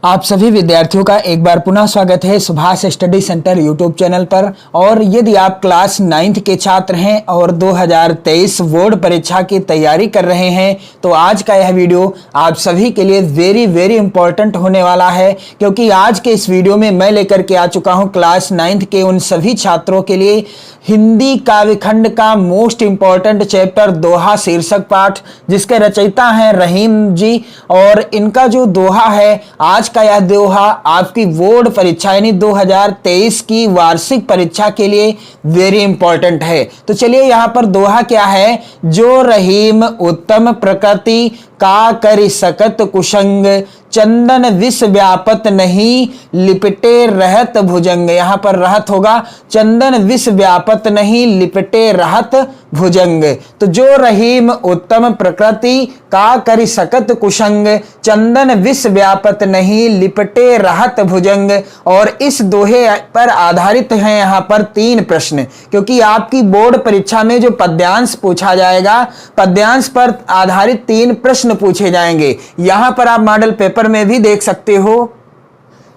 आप सभी विद्यार्थियों का एक बार पुनः स्वागत है Subhash study centre YouTube channel पर। और यदि आप क्लास 9th के छात्र हैं और 2023 बोर्ड परीक्षा की तैयारी कर रहे हैं तो आज का यह वीडियो आप सभी के लिए वेरी इंपॉर्टेंट होने वाला है, क्योंकि आज के इस वीडियो में मैं लेकर के आ चुका हूं क्लास 9th के उन सभी छात्रों के लिए हिंदी काव्यखंड का मोस्ट इंपॉर्टेंट चैप्टर दोहा शीर्षक पाठ, जिसके रचयिता हैं रहीम जी। और इनका जो दोहा है, आज का यह दोहा आपकी बोर्ड परीक्षा यानी 2023 की वार्षिक परीक्षा के लिए वेरी इंपॉर्टेंट है। तो चलिए यहाँ पर दोहा क्या है। जो रहीम उत्तम प्रकृति का करि सकत कुशंग, चंदन विष व्यापत नहीं लिपटे रहत भुजंग। यहाँ पर रहत होगा, चंदन विष व्यापत नहीं लिपटे रहत भुजंग। तो जो रहीम उत्तम प्रकृति का करि सकत कुशंग, चंदन विष व्यापत नहीं लिपटे रहत भुजंग। और इस दोहे पर आधारित हैं यहाँ पर 3 प्रश्न, क्योंकि आपकी बोर्ड परीक्षा में जो पद्यांश पूछा जाएगा, पद्यांश पर आधारित 3 प्रश्न पूछे जाएंगे। यहां पर आप मॉडल पेपर में भी देख सकते हो।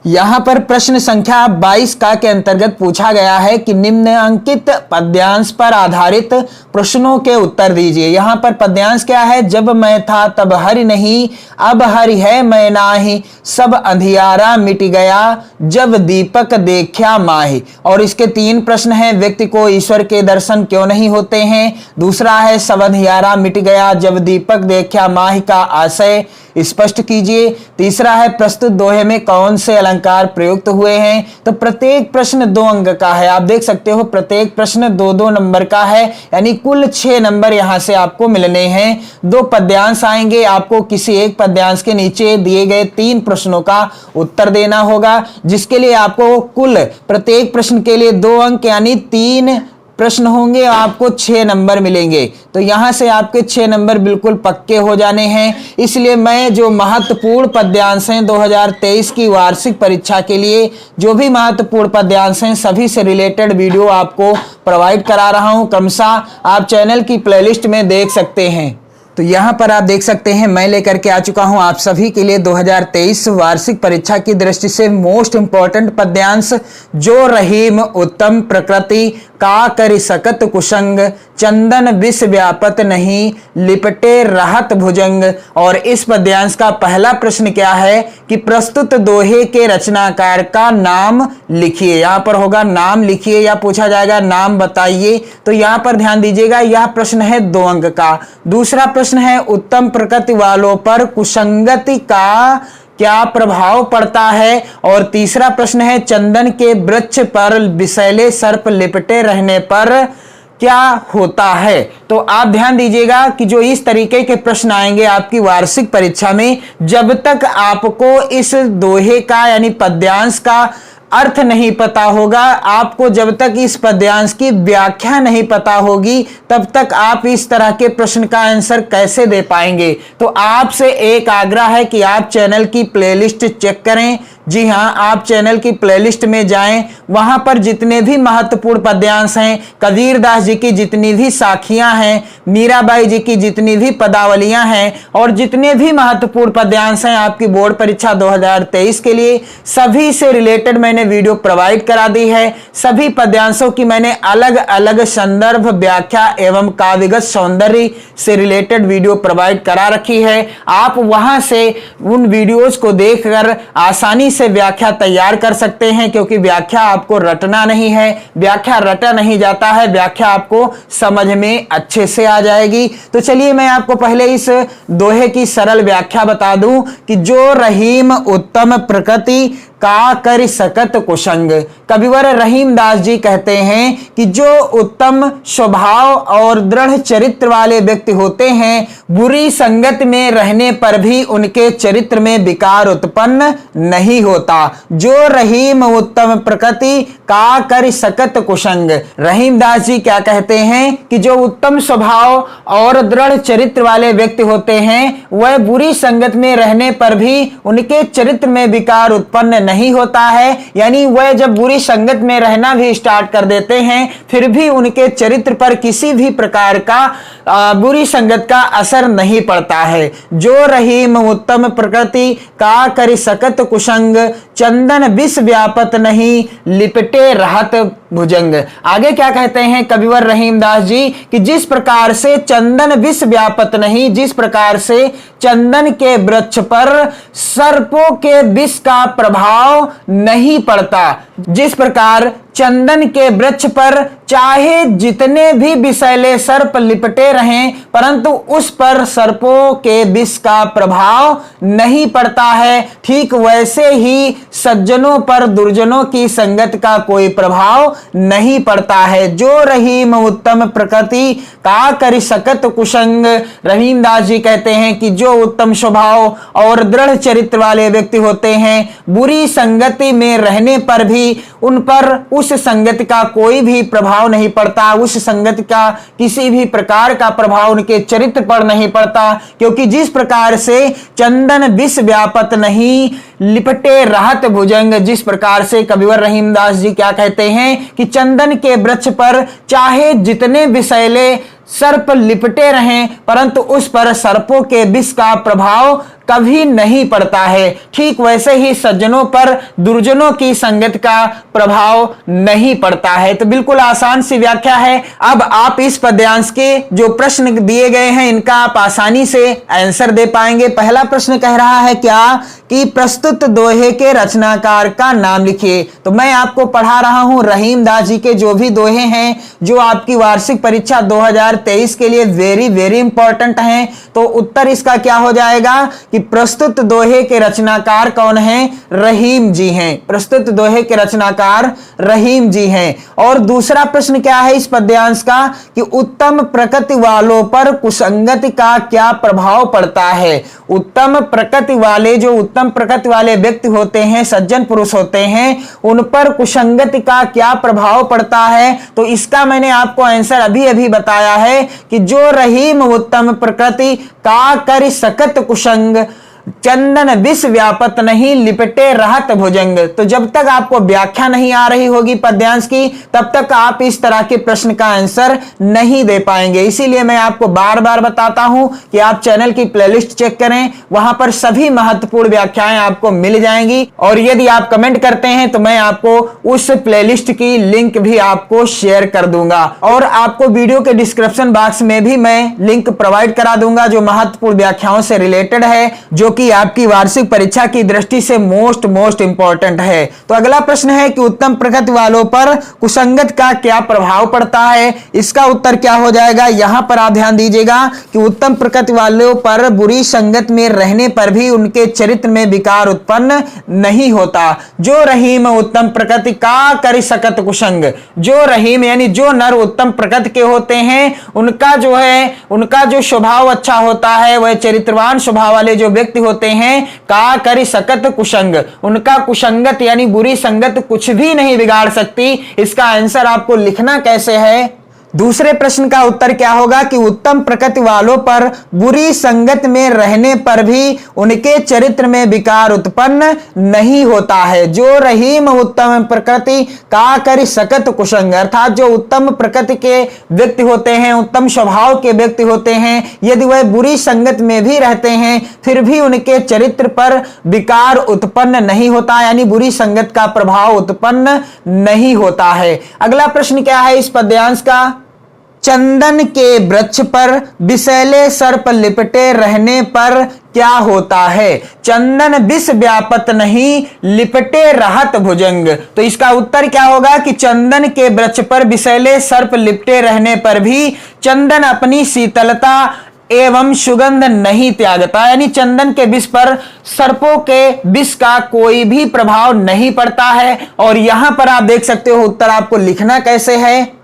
यहां पर प्रश्न संख्या 22 का के अंतर्गत पूछा गया है कि निम्नलिखित पद्यांश पर आधारित प्रश्नों के उत्तर दीजिए। यहां पर पद्यांश क्या है। जब मैं था तब हरि नहीं, अब हरि है मैं नाही, सब अंधियारा मिट गया, जब दीपक देखा माही। और इसके 3 प्रश्न हैं। व्यक्ति को ईश्वर के दर्शन क्यों नहीं होते हैं। दूसरा है सब अंधियारा मिट गया, जब दीपक देखा माही का आशय स्पष्ट कीजिए। तीसरा है प्रस्तुत दोहे में कौन से अलंकार प्रयुक्त हुए हैं। तो प्रत्येक प्रश्न 2 अंक का है। आप देख सकते हो प्रत्येक प्रश्न 2-2 नंबर का है, यानी कुल 6 नंबर यहां से आपको मिलने हैं। 2 पद्यांश आएंगे, आपको किसी एक पद्यांश के नीचे दिए गए 3 प्रश्नों का उत्तर देना होगा, जिसके लिए आपको कुल प्रत्येक प्रश्न के लिए 2 अंक यानी 3 प्रश्न होंगे, आपको 6 नंबर मिलेंगे। तो यहां से आपके 6 नंबर बिल्कुल पक्के हो जाने हैं। इसलिए मैं जो महत्वपूर्ण पद्यांश हैं 2023 की वार्षिक परीक्षा के लिए, जो भी महत्वपूर्ण पद्यांश हैं सभी से रिलेटेड वीडियो आपको प्रोवाइड करा रहा हूं। क्रमशः आप चैनल की प्लेलिस्ट में देख सकते हैं। तो यहाँ पर आप देख सकते हैं मैं लेकर के आ चुका हूं आप सभी के लिए 2023 वार्षिक परीक्षा की दृष्टि से मोस्ट इंपॉर्टेंट पद्यांश। जो रहीम उत्तम प्रकृति का करि सकत कुशंग, चंदन विष व्यापत नहीं लिपटे रहत भुजंग। और इस पद्यांश का पहला प्रश्न क्या है कि प्रस्तुत दोहे के रचनाकार का नाम लिखिए। यहाँ पर होगा नाम लिखिए या पूछा जाएगा नाम बताइए। तो यहाँ पर ध्यान दीजिएगा, यह प्रश्न है 2 अंक का। दूसरा प्रश्न है उत्तम प्रकृति वालों पर कुसंगति का क्या प्रभाव पड़ता है। और तीसरा प्रश्न है चंदन के वृक्ष पर विषैले सर्प लिपटे रहने पर क्या होता है। तो आप ध्यान दीजिएगा कि जो इस तरीके के प्रश्न आएंगे आपकी वार्षिक परीक्षा में, जब तक आपको इस दोहे का यानी पद्यांश का अर्थ नहीं पता होगा, आपको जब तक इस पद्यांश की व्याख्या नहीं पता होगी, तब तक आप इस तरह के प्रश्न का आंसर कैसे दे पाएंगे। तो आपसे एक आग्रह है कि आप चैनल की प्लेलिस्ट चेक करें। जी हां, आप चैनल की प्लेलिस्ट में जाएं, वहां पर जितने भी महत्वपूर्ण पद्यांश हैं, कबीरदास जी की जितनी भी साखियां हैं, मीराबाई जी की जितनी भी पदावलियां हैं, और जितने भी महत्वपूर्ण पद्यांश हैं आपकी बोर्ड परीक्षा 2023 के लिए, सभी से रिलेटेड मैंने वीडियो प्रोवाइड करा दी है। सभी पद्यांशों की मैंने अलग अलग संदर्भ, व्याख्या एवं काव्यगत सौंदर्य से रिलेटेड वीडियो प्रोवाइड करा रखी है। आप वहां से उन वीडियोज को देखकर आसानी से व्याख्या तैयार कर सकते हैं, क्योंकि व्याख्या आपको रटना नहीं है, व्याख्या रटा नहीं जाता है, व्याख्या आपको समझ में अच्छे से आ जाएगी। तो चलिए मैं आपको पहले इस दोहे की सरल व्याख्या बता दूं कि जो रहीम उत्तम प्रकृति का करि सकत कुशंग। कविवर रहीम दास जी कहते हैं कि जो उत्तम स्वभाव और दृढ़ चरित्र वाले व्यक्ति होते हैं, बुरी संगत में रहने पर भी उनके चरित्र में विकार उत्पन्न नहीं होता। जो रहीम उत्तम प्रकृति का करि सकत कुशंग। रहीम दास जी क्या कहते हैं कि जो उत्तम स्वभाव और दृढ़ चरित्र वाले व्यक्ति होते हैं, वह बुरी संगत में रहने पर भी उनके चरित्र में विकार उत्पन्न नहीं होता है, यानी वह जब बुरी संगत में रहना भी स्टार्ट कर देते हैं फिर भी उनके चरित्र पर किसी भी प्रकार का बुरी संगत का असर नहीं पड़ता है। जो रहीम उत्तम प्रकृति का करि सकत कुसंग, चंदन विष व्यापत नहीं लिपटे रहत भुजंग। आगे क्या कहते हैं कविवर रहीमदास जी कि जिस प्रकार से चंदन विष व्यापत नहीं, जिस प्रकार से चंदन के वृक्ष पर सर्पों के विष का प्रभाव नहीं पड़ता, जिस प्रकार चंदन के वृक्ष पर चाहे जितने भी विषैले सर्प लिपटे रहें परंतु उस पर सर्पों के विष का प्रभाव नहीं पड़ता है, ठीक वैसे ही सज्जनों पर दुर्जनों की संगत का कोई प्रभाव नहीं पड़ता है। जो रहीम उत्तम प्रकृति का करि सकत कुसंग, रहीमदास जी कहते हैं कि जो उत्तम स्वभाव और दृढ़ चरित्र वाले व्यक्ति होते हैं, बुरी संगति में रहने पर भी उन पर उस संगति का कोई भी प्रभाव नहीं पड़ता, उस संगति का किसी भी प्रकार का प्रभाव उनके चरित्र पर नहीं पड़ता, क्योंकि जिस प्रकार से चंदन विष व्यापत नहीं लिपटे रहत भुजंग, जिस प्रकार से कविवर रहीमदास जी क्या कहते हैं कि चंदन के वृक्ष पर चाहे जितने विषैले सर्प लिपटे रहें परंतु उस पर सर्पों के विष का प्रभाव कभी नहीं पड़ता है, ठीक वैसे ही सज्जनों पर दुर्जनों की संगत का प्रभाव नहीं पड़ता है। तो बिल्कुल आसान सी व्याख्या है। अब आप इस पद्यांश के जो प्रश्न दिए गए हैं इनका आप आसानी से आंसर दे पाएंगे। पहला प्रश्न कह रहा है क्या कि प्रस्तुत दोहे के रचनाकार का नाम लिखिए। तो मैं आपको पढ़ा रहा हूं रहीमदास जी के जो भी दोहे हैं जो आपकी वार्षिक परीक्षा 2023 के लिए वेरी वेरी इंपॉर्टेंट हैं। तो उत्तर इसका क्या हो जाएगा कि प्रस्तुत दोहे के रचनाकार कौन हैं? रहीम जी हैं। प्रस्तुत दोहे के रचनाकार रहीम जी हैं। और दूसरा प्रश्न क्या है इस पद्यांश का कि उत्तम प्रकृति वालों पर कुसंगति का क्या प्रभाव पड़ता है। उत्तम प्रकृति वाले जो उत्तम प्रकृति वाले व्यक्ति होते हैं, सज्जन पुरुष होते हैं, उन पर कुसंगति का क्या प्रभाव पड़ता है। तो इसका मैंने आपको आंसर अभी अभी बताया है कि जो रहीम उत्तम प्रकृति का करि सकत कुसंग, चंदन विष व्यापत नहीं लिपटे रहत भुजंग। तो जब तक आपको व्याख्या नहीं आ रही होगी पद्यांश की तब तक आप इस तरह के प्रश्न का आंसर नहीं दे पाएंगे। इसीलिए मैं आपको बार बार बताता हूं कि आप चैनल की प्लेलिस्ट चेक करें, वहां पर सभी महत्वपूर्ण व्याख्याएं आपको मिल जाएंगी। और यदि आप कमेंट करते हैं तो मैं आपको उस प्लेलिस्ट की लिंक भी आपको शेयर कर दूंगा। और आपको वीडियो के डिस्क्रिप्शन बॉक्स में भी मैं लिंक प्रोवाइड करा दूंगा जो महत्वपूर्ण व्याख्याओं से रिलेटेड है, जो कि आपकी वार्षिक परीक्षा की दृष्टि से मोस्ट इंपॉर्टेंट है। तो अगला प्रश्न है कि उत्तम प्रकृति वालों पर कुसंगत का क्या प्रभाव पड़ता है। इसका उत्तर क्या हो जाएगा, यहां पर आप ध्यान दीजिएगा कि उत्तम प्रकृति वालों पर बुरी संगत में रहने पर भी उनके चरित्र में विकार उत्पन्न नहीं होता। जो रहीम उत्तम प्रकृति का करि सकत कुसंग, जो रहीम यानी जो नर उत्तम प्रकृति के होते हैं उनका जो स्वभाव अच्छा होता है, वह चरित्रवान स्वभाव वाले जो व्यक्ति होते हैं का करि सकत कुसंग, उनका कुसंगत यानी बुरी संगत कुछ भी नहीं बिगाड़ सकती। इसका आंसर आपको लिखना कैसे है। दूसरे प्रश्न का उत्तर क्या होगा कि उत्तम प्रकृति वालों पर बुरी संगत में रहने पर भी उनके चरित्र में विकार उत्पन्न नहीं होता है। जो रहीम उत्तम प्रकृति का करि सकत कुसंग, अर्थात जो उत्तम प्रकृति के व्यक्ति होते हैं, उत्तम स्वभाव के व्यक्ति होते हैं, यदि वह बुरी संगत में भी रहते हैं फिर भी उनके चरित्र पर विकार उत्पन्न नहीं होता, यानी बुरी संगत का प्रभाव उत्पन्न नहीं होता है। अगला प्रश्न क्या है इस पद्यांश का, चंदन के वृक्ष पर विषैले सर्प लिपटे रहने पर क्या होता है। चंदन विष व्यापत नहीं लिपटे रहत भुजंग। तो इसका उत्तर क्या होगा कि चंदन के वृक्ष पर विषैले सर्प लिपटे रहने पर भी चंदन अपनी शीतलता एवं सुगंध नहीं त्यागता, यानी चंदन के विष पर सर्पों के विष का कोई भी प्रभाव नहीं पड़ता है। और यहां पर आप देख सकते हो उत्तर आपको लिखना कैसे है।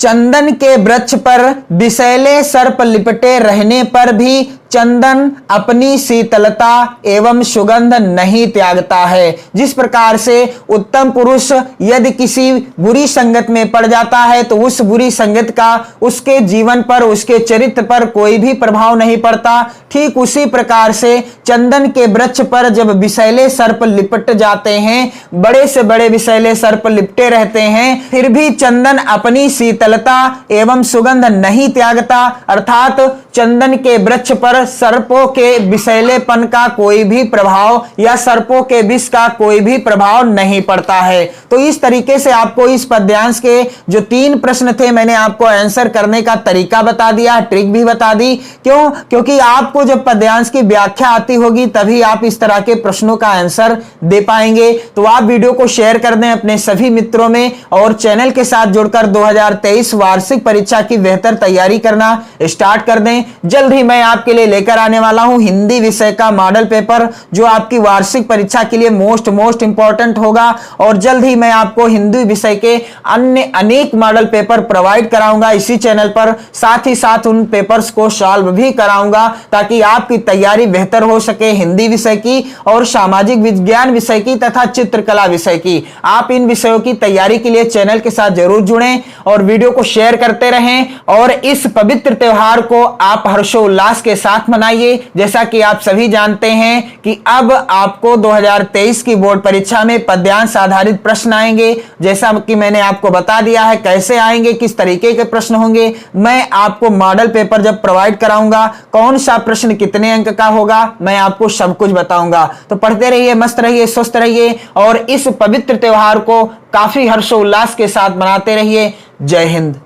चंदन के वृक्ष पर विषैले सर्प लिपटे रहने पर भी चंदन अपनी शीतलता एवं सुगंध नहीं त्यागता है। जिस प्रकार से उत्तम पुरुष यदि किसी बुरी संगत में पड़ जाता है तो उस बुरी संगत का उसके जीवन पर, उसके चरित्र पर कोई भी प्रभाव नहीं पड़ता, ठीक उसी प्रकार से चंदन के वृक्ष पर जब विषैले सर्प लिपट जाते हैं, बड़े से बड़े विषैले सर्प लिपटे रहते हैं, फिर भी चंदन अपनी शीतलता एवं सुगंध नहीं त्यागता, अर्थात चंदन के वृक्ष पर सर्पों के विषैलेपन का कोई भी प्रभाव या सर्पों के विष का कोई भी प्रभाव नहीं पड़ता है। तो इस तरीके से आपको इस पद्यांश के जो 3 प्रश्न थे मैंने आपको आंसर करने का तरीका बता दिया, ट्रिक भी बता दी। क्यों? क्योंकि आपको जब पद्यांश की व्याख्या आती होगी तभी आप इस तरह के प्रश्नों का आंसर दे पाएंगे। तो आप वीडियो को शेयर कर दें अपने सभी मित्रों में और चैनल के साथ जुड़कर 2023 वार्षिक परीक्षा की बेहतर तैयारी करना स्टार्ट कर दें। जल्द ही मैं आपके लिए लेकर आने वाला हूं हिंदी विषय का मॉडल पेपर जो आपकी वार्षिक परीक्षा के लिए मोस्ट इंपॉर्टेंट होगा, और जल्द ही मैं आपको हिंदी विषय के अन्य अनेक मॉडल पेपर प्रोवाइड कराऊंगा इसी चैनल पर। साथ ही साथ उन पेपर्स को सॉल्व भी कराऊंगा ताकि आपकी तैयारी बेहतर हो सके हिंदी विषय की और सामाजिक विज्ञान विषय की तथा चित्रकला विषय की। आप इन विषयों की तैयारी के लिए चैनल के साथ जरूर जुड़ें और वीडियो को शेयर करते रहें, और इस पवित्र त्योहार को आप हर्षोल्लास के साथ मनाइए। जैसा कि आप सभी जानते हैं कि अब आपको 2023 की बोर्ड परीक्षा में पद्यांश आधारित प्रश्न आएंगे। जैसा कि मैंने आपको बता दिया है कैसे आएंगे, किस तरीके के प्रश्न होंगे, मैं आपको मॉडल पेपर जब प्रोवाइड कराऊंगा कौन सा प्रश्न कितने अंक का होगा मैं आपको सब कुछ बताऊंगा। तो पढ़ते रहिए, मस्त रहिए, स्वस्थ रहिए और इस पवित्र त्योहार को काफी हर्षोल्लास के साथ मनाते रहिए। जय हिंद।